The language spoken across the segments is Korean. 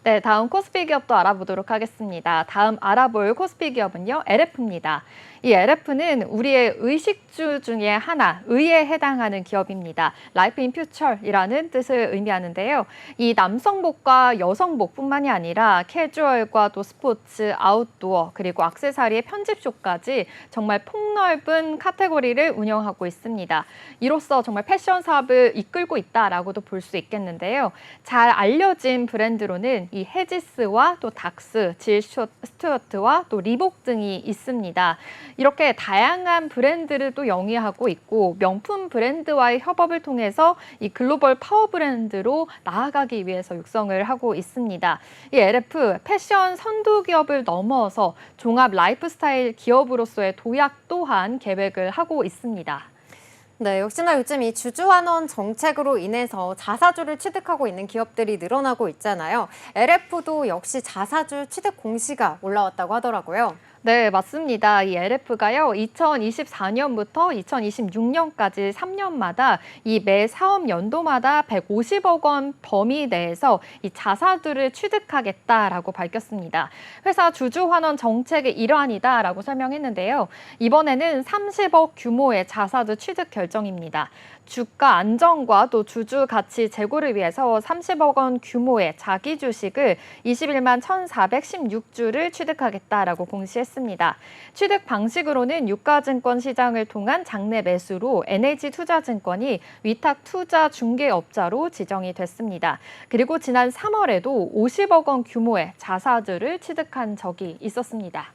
네, 다음 코스피 기업도 알아보도록 하겠습니다. 다음 알아볼 코스피 기업은요, LF입니다. 이 LF는 우리의 의식주 중에 하나, 의에 해당하는 기업입니다. 라이프 인 퓨처이라는 뜻을 의미하는데요. 이 남성복과 여성복뿐만이 아니라 캐주얼과 또 스포츠, 아웃도어, 그리고 액세서리의 편집쇼까지 정말 폭넓은 카테고리를 운영하고 있습니다. 이로써 정말 패션 사업을 이끌고 있다라고도 볼 수 있겠는데요. 잘 알려진 브랜드로는 이 헤지스와 또 닥스, 질 스튜어트와 또 리복 등이 있습니다. 이렇게 다양한 브랜드를 또 영위하고 있고 명품 브랜드와의 협업을 통해서 이 글로벌 파워 브랜드로 나아가기 위해서 육성을 하고 있습니다. 이 LF 패션 선도 기업을 넘어서 종합 라이프스타일 기업으로서의 도약 또한 계획을 하고 있습니다. 네, 역시나 요즘 이 주주환원 정책으로 인해서 자사주를 취득하고 있는 기업들이 늘어나고 있잖아요. LF도 역시 자사주 취득 공시가 올라왔다고 하더라고요. 네, 맞습니다. 이 LF가요, 2024년부터 2026년까지 3년마다 이 매 사업 연도마다 150억 원 범위 내에서 이 자사주를 취득하겠다라고 밝혔습니다. 회사 주주 환원 정책의 일환이다라고 설명했는데요. 이번에는 30억 규모의 자사주 취득 결정입니다. 주가 안정과 또 주주 가치 제고를 위해서 30억 원 규모의 자기 주식을 21만 1,416주를 취득하겠다라고 공시했습니다. 취득 방식으로는 유가증권 시장을 통한 장내 매수로 NH투자증권이 위탁 투자 중개업자로 지정이 됐습니다. 그리고 지난 3월에도 50억 원 규모의 자사주를 취득한 적이 있었습니다.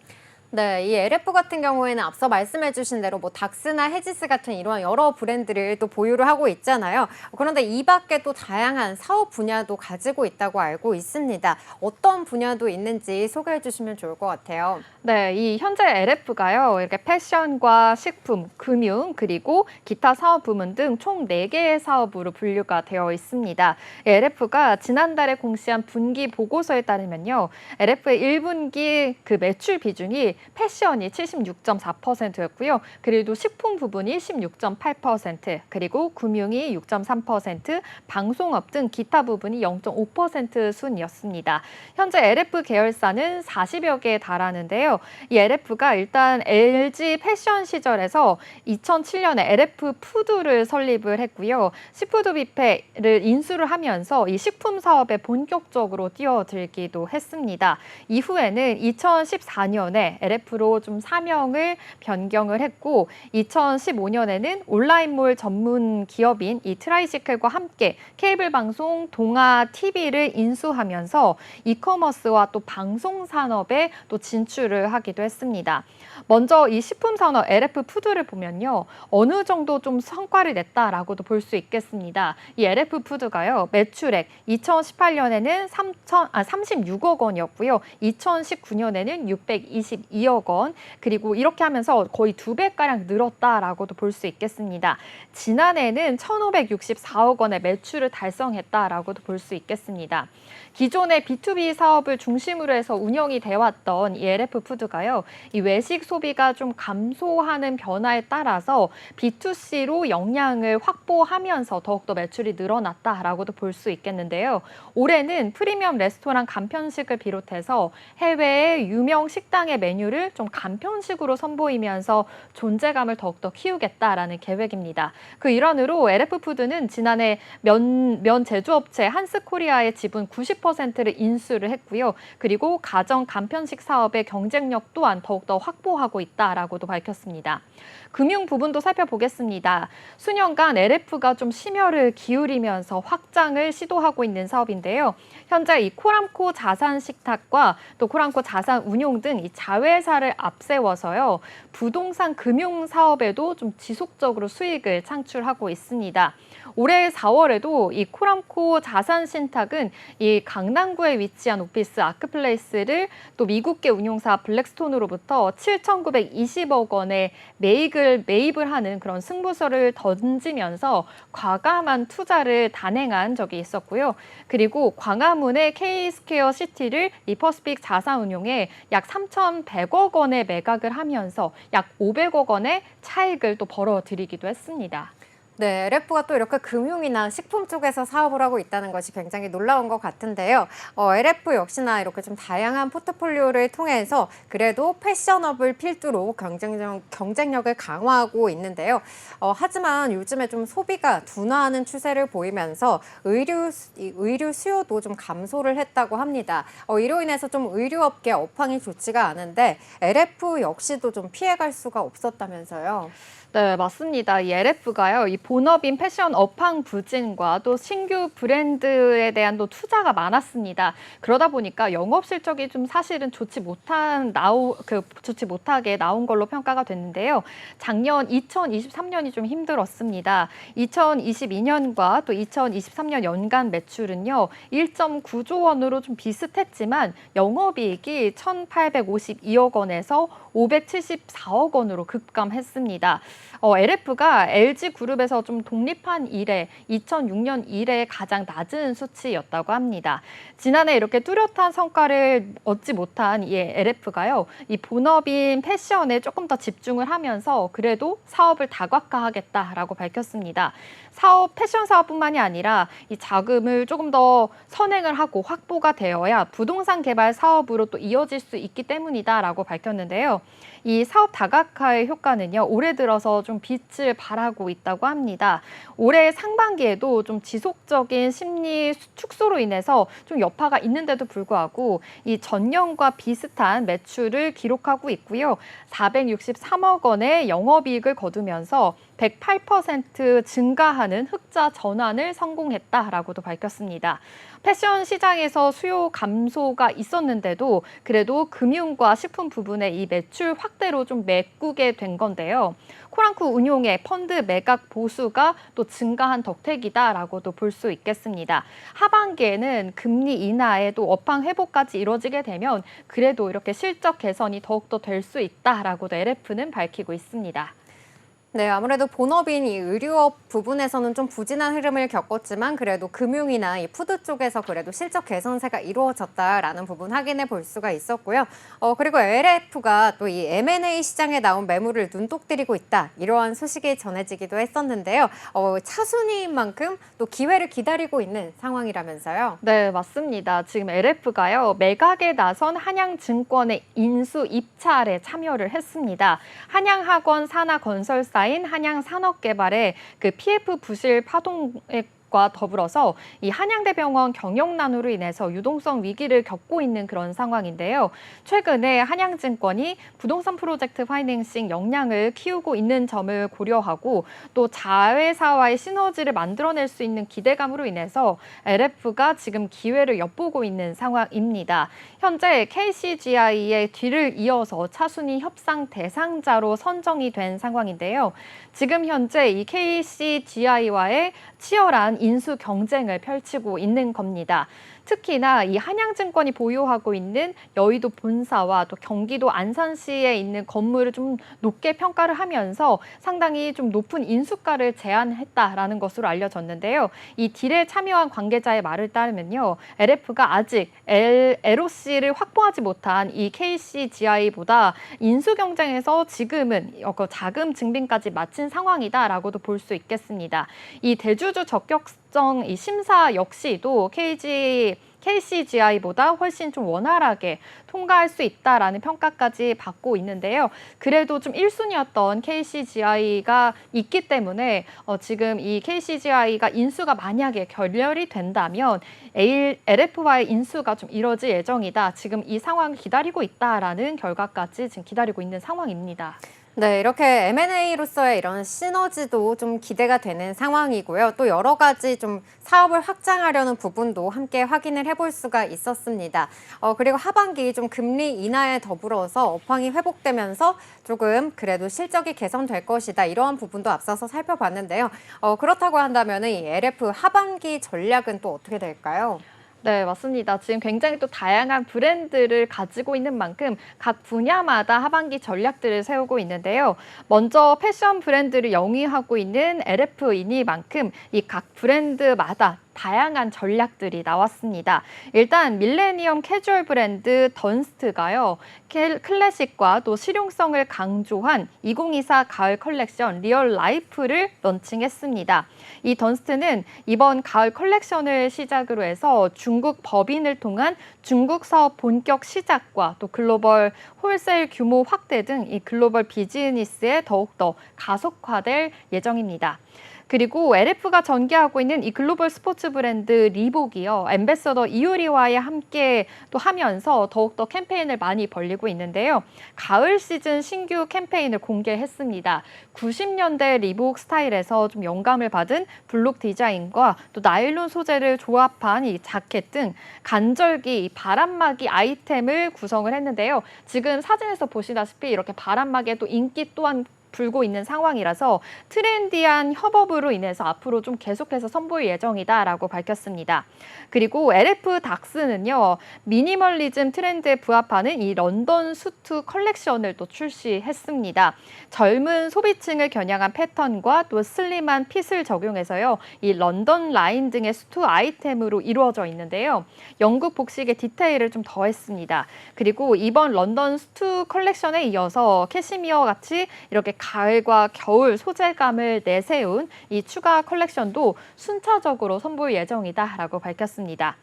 네, 이 LF 같은 경우에는 앞서 말씀해주신 대로 뭐 닥스나 헤지스 같은 이러한 여러 브랜드를 또 보유를 하고 있잖아요. 그런데 이 밖에 또 다양한 사업 분야도 가지고 있다고 알고 있습니다. 어떤 분야도 있는지 소개해 주시면 좋을 것 같아요. 네, 이 현재 LF가요, 이렇게 패션과 식품, 금융, 그리고 기타 사업 부문 등 총 4개의 사업으로 분류가 되어 있습니다. LF가 지난달에 공시한 분기 보고서에 따르면요, LF의 1분기 그 매출 비중이 패션이 76.4%였고요. 그리고 식품 부분이 16.8%, 그리고 금융이 6.3%, 방송업 등 기타 부분이 0.5% 순이었습니다. 현재 LF 계열사는 40여 개에 달하는데요. 이 LF가 일단 LG 패션 시절에서 2007년에 LF 푸드를 설립을 했고요. 시푸드 뷔페를 인수를 하면서 이 식품 사업에 본격적으로 뛰어들기도 했습니다. 이후에는 2014년에 LF로 좀 사명을 변경을 했고 2015년에는 온라인몰 전문 기업인 이 트라이시클과 함께 케이블 방송 동아 TV를 인수하면서 이커머스와 또 방송 산업에 또 진출을 하기도 했습니다. 먼저 이 식품 산업 LF 푸드를 보면요. 어느 정도 좀 성과를 냈다라고도 볼 수 있겠습니다. 이 LF 푸드가요. 매출액 2018년에는 36억 원이었고요. 2019년에는 622억 원, 그리고 이렇게 하면서 거의 2배가량 늘었다라고도 볼 수 있겠습니다. 지난해에는 1,564억 원의 매출을 달성했다라고도 볼 수 있겠습니다. 기존의 B2B 사업을 중심으로 해서 운영이 돼왔던 이 LF 푸드가요, 이 외식 소비가 좀 감소하는 변화에 따라서 B2C로 역량을 확보하면서 더욱더 매출이 늘어났다라고도 볼 수 있겠는데요. 올해는 프리미엄 레스토랑 간편식을 비롯해서 해외의 유명 식당의 메뉴를 좀 간편식으로 선보이면서 존재감을 더욱더 키우겠다라는 계획입니다. 그 일환으로 LF 푸드는 지난해 면 제조업체 한스코리아의 지분 90%를 인수를 했고요. 그리고 가정 간편식 사업의 경쟁력 또한 더욱더 확보하고 있다라고도 밝혔습니다. 금융 부분도 살펴보겠습니다. 수년간 LF가 좀 심혈을 기울이면서 확장을 시도하고 있는 사업인데요. 현재 이 코람코 자산 식탁과 또 코람코 자산 운용 등 이 자회사를 앞세워서요. 부동산 금융 사업에도 좀 지속적으로 수익을 창출하고 있습니다. 올해 4월에도 이 코람코 자산 신탁은 이 강남구에 위치한 오피스 아크플레이스를 또 미국계 운용사 블랙스톤으로부터 7,920억 원의 매입을 하는 그런 승부서를 던지면서 과감한 투자를 단행한 적이 있었고요. 그리고 광화문의 K스퀘어 시티를 리퍼스픽 자산운용에 약 3,100억 원의 매각을 하면서 약 500억 원의 차익을 또 벌어들이기도 했습니다. 네, LF가 또 이렇게 금융이나 식품 쪽에서 사업을 하고 있다는 것이 굉장히 놀라운 것 같은데요. LF 역시나 이렇게 좀 다양한 포트폴리오를 통해서 그래도 패션업을 필두로 경쟁력을 강화하고 있는데요. 하지만 요즘에 좀 소비가 둔화하는 추세를 보이면서 의류 수요도 좀 감소를 했다고 합니다. 이로 인해서 좀 의류업계 업황이 좋지가 않은데 LF 역시도 좀 피해갈 수가 없었다면서요. 네, 맞습니다. 이 LF가요, 이 본업인 패션 업황 부진과 또 신규 브랜드에 대한 또 투자가 많았습니다. 그러다 보니까 영업 실적이 좀 사실은 좋지 못하게 나온 걸로 평가가 됐는데요. 작년 2023년이 좀 힘들었습니다. 2022년과 또 2023년 연간 매출은요, 1.9조 원으로 좀 비슷했지만 영업이익이 1,852억 원에서 574억 원으로 급감했습니다. LF가 LG그룹에서 좀 독립한 이래 2006년 이래 가장 낮은 수치였다고 합니다. 지난해 이렇게 뚜렷한 성과를 얻지 못한 이 LF가요, 이 본업인 패션에 조금 더 집중을 하면서 그래도 사업을 다각화하겠다라고 밝혔습니다. 패션 사업뿐만이 아니라 이 자금을 조금 더 선행을 하고 확보가 되어야 부동산 개발 사업으로 또 이어질 수 있기 때문이다라고 밝혔는데요. 이 사업 다각화의 효과는요, 올해 들어서 좀 빛을 발하고 있다고 합니다. 올해 상반기에도 좀 지속적인 심리 축소로 인해서 좀 여파가 있는데도 불구하고 이 전년과 비슷한 매출을 기록하고 있고요. 463억 원의 영업이익을 거두면서 108% 증가하는 흑자 전환을 성공했다라고도 밝혔습니다. 패션 시장에서 수요 감소가 있었는데도 그래도 금융과 식품 부분의 이 매출 확대로 좀 메꾸게 된 건데요. 코랑쿠 운용의 펀드 매각 보수가 또 증가한 덕택이다라고도 볼 수 있겠습니다. 하반기에는 금리 인하에 또 업황 회복까지 이뤄지게 되면 그래도 이렇게 실적 개선이 더욱더 될 수 있다라고도 LF는 밝히고 있습니다. 네, 아무래도 본업인 이 의류업 부분에서는 좀 부진한 흐름을 겪었지만 그래도 금융이나 이 푸드 쪽에서 그래도 실적 개선세가 이루어졌다라는 부분 확인해 볼 수가 있었고요. 그리고 LF가 또 이 M&A 시장에 나온 매물을 눈독 들이고 있다. 이러한 소식이 전해지기도 했었는데요. 차순위인 만큼 또 기회를 기다리고 있는 상황이라면서요. 네, 맞습니다. 지금 LF가요, 매각에 나선 한양증권의 인수 입찰에 참여를 했습니다. 한양학원 산하건설사인 한양산업개발의 그 PF 부실 파동에 과 더불어서 이 한양대병원 경영난으로 인해서 유동성 위기를 겪고 있는 그런 상황인데요. 최근에 한양증권이 부동산 프로젝트 파이낸싱 역량을 키우고 있는 점을 고려하고 또 자회사와의 시너지를 만들어낼 수 있는 기대감으로 인해서 LF가 지금 기회를 엿보고 있는 상황입니다. 현재 KCGI의 뒤를 이어서 차순위 협상 대상자로 선정이 된 상황인데요. 지금 현재 이 KCGI와의 치열한 인수 경쟁을 펼치고 있는 겁니다. 특히나 이 한양증권이 보유하고 있는 여의도 본사와 또 경기도 안산시에 있는 건물을 좀 높게 평가를 하면서 상당히 좀 높은 인수가를 제안했다라는 것으로 알려졌는데요. 이 딜에 참여한 관계자의 말을 따르면요, LF가 아직 LOC를 확보하지 못한 이 KCGI보다 인수 경쟁에서 지금은 자금 증빙까지 마친 상황이다라고도 볼 수 있겠습니다. 이 대주주 적격성 이 심사 역시도 KCGI보다 훨씬 좀 원활하게 통과할 수 있다라는 평가까지 받고 있는데요. 그래도 좀 1순위였던 KCGI가 있기 때문에 지금 이 KCGI가 인수가 만약에 결렬이 된다면 LF와의 인수가 좀 이뤄질 예정이다. 지금 이 상황을 기다리고 있다라는 결과까지 지금 기다리고 있는 상황입니다. 네, 이렇게 M&A로서의 이런 시너지도 좀 기대가 되는 상황이고요. 또 여러 가지 좀 사업을 확장하려는 부분도 함께 확인을 해볼 수가 있었습니다. 그리고 하반기 좀 금리 인하에 더불어서 업황이 회복되면서 조금 그래도 실적이 개선될 것이다. 이러한 부분도 앞서서 살펴봤는데요. 그렇다고 한다면 이 LF 하반기 전략은 또 어떻게 될까요? 네, 맞습니다. 지금 굉장히 또 다양한 브랜드를 가지고 있는 만큼 각 분야마다 하반기 전략들을 세우고 있는데요. 먼저 패션 브랜드를 영위하고 있는 LF이니만큼 이 각 브랜드마다 다양한 전략들이 나왔습니다. 일단 밀레니엄 캐주얼 브랜드 던스트가요. 클래식과 또 실용성을 강조한 2024 가을 컬렉션 리얼 라이프를 런칭했습니다. 이 던스트는 이번 가을 컬렉션을 시작으로 해서 중국 법인을 통한 중국 사업 본격 시작과 또 글로벌 홀세일 규모 확대 등 이 글로벌 비즈니스에 더욱더 가속화될 예정입니다. 그리고 LF가 전개하고 있는 이 글로벌 스포츠 브랜드 리복이요. 앰베서더 이효리와의 함께 또 하면서 더욱더 캠페인을 많이 벌리고 있는데요. 가을 시즌 신규 캠페인을 공개했습니다. 90년대 리복 스타일에서 좀 영감을 받은 블록 디자인과 또 나일론 소재를 조합한 이 자켓 등 간절기, 바람막이 아이템을 구성을 했는데요. 지금 사진에서 보시다시피 이렇게 바람막이의 또 인기 또한 불고 있는 상황이라서 트렌디한 협업으로 인해서 앞으로 좀 계속해서 선보일 예정이다라고 밝혔습니다. 그리고 LF 닥스는요, 미니멀리즘 트렌드에 부합하는 이 런던 수트 컬렉션을 또 출시했습니다. 젊은 소비층을 겨냥한 패턴과 또 슬림한 핏을 적용해서요, 이 런던 라인 등의 수트 아이템으로 이루어져 있는데요. 영국 복식의 디테일을 좀 더했습니다. 그리고 이번 런던 수트 컬렉션에 이어서 캐시미어 같이 이렇게 가을과 겨울 소재감을 내세운 이 추가 컬렉션도 순차적으로 선보일 예정이다라고 밝혔습니다.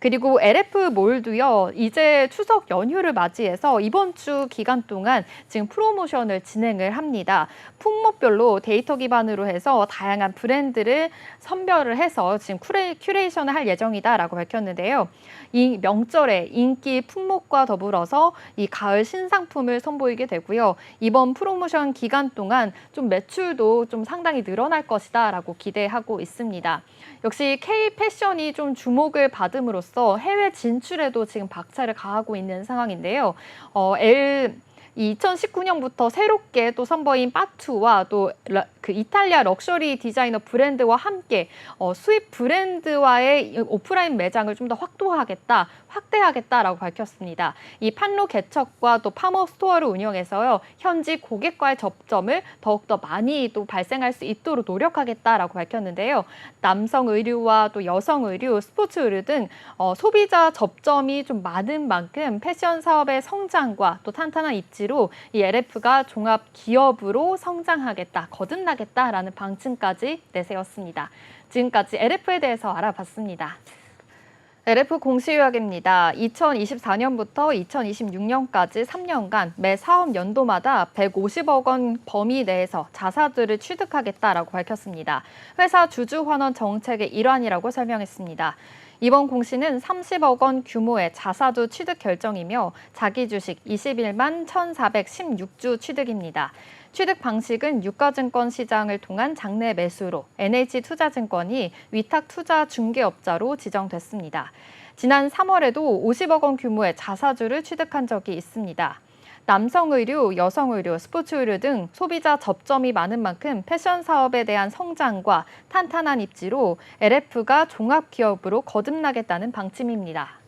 그리고 LF몰도요, 이제 추석 연휴를 맞이해서 이번 주 기간 동안 지금 프로모션을 진행을 합니다. 품목별로 데이터 기반으로 해서 다양한 브랜드를 선별을 해서 지금 큐레이션을 할 예정이다라고 밝혔는데요. 이 명절에 인기 품목과 더불어서 이 가을 신상품을 선보이게 되고요. 이번 프로모션 기간 동안 좀 매출도 좀 상당히 늘어날 것이다라고 기대하고 있습니다. 역시 K 패션이 좀 주목을 받음으로써 해외 진출에도 지금 박차를 가하고 있는 상황인데요. 2019년부터 새롭게 또 선보인 빠투와 또 그 이탈리아 럭셔리 디자이너 브랜드와 함께 수입 브랜드와의 오프라인 매장을 좀 더 확대하겠다라고 밝혔습니다. 이 판로 개척과 또 팝업 스토어를 운영해서요, 현지 고객과의 접점을 더욱더 많이 또 발생할 수 있도록 노력하겠다라고 밝혔는데요. 남성 의류와 또 여성 의류, 스포츠 의류 등 소비자 접점이 좀 많은 만큼 패션 사업의 성장과 또 탄탄한 입지로 이 LF가 종합 기업으로 성장하겠다, 거듭나겠다라는 방침까지 내세웠습니다. 지금까지 LF에 대해서 알아봤습니다. LF 공시요약입니다. 2024년부터 2026년까지 3년간 매 사업 연도마다 150억 원 범위 내에서 자사들을 취득하겠다라고 밝혔습니다. 회사 주주 환원 정책의 일환이라고 설명했습니다. 이번 공시는 30억 원 규모의 자사주 취득 결정이며 자기 주식 21만 1,416주 취득입니다. 취득 방식은 유가증권 시장을 통한 장내 매수로 NH투자증권이 위탁투자 중개업자로 지정됐습니다. 지난 3월에도 50억 원 규모의 자사주를 취득한 적이 있습니다. 남성 의류, 여성 의류, 스포츠 의류 등 소비자 접점이 많은 만큼 패션 사업에 대한 성장과 탄탄한 입지로 LF가 종합기업으로 거듭나겠다는 방침입니다.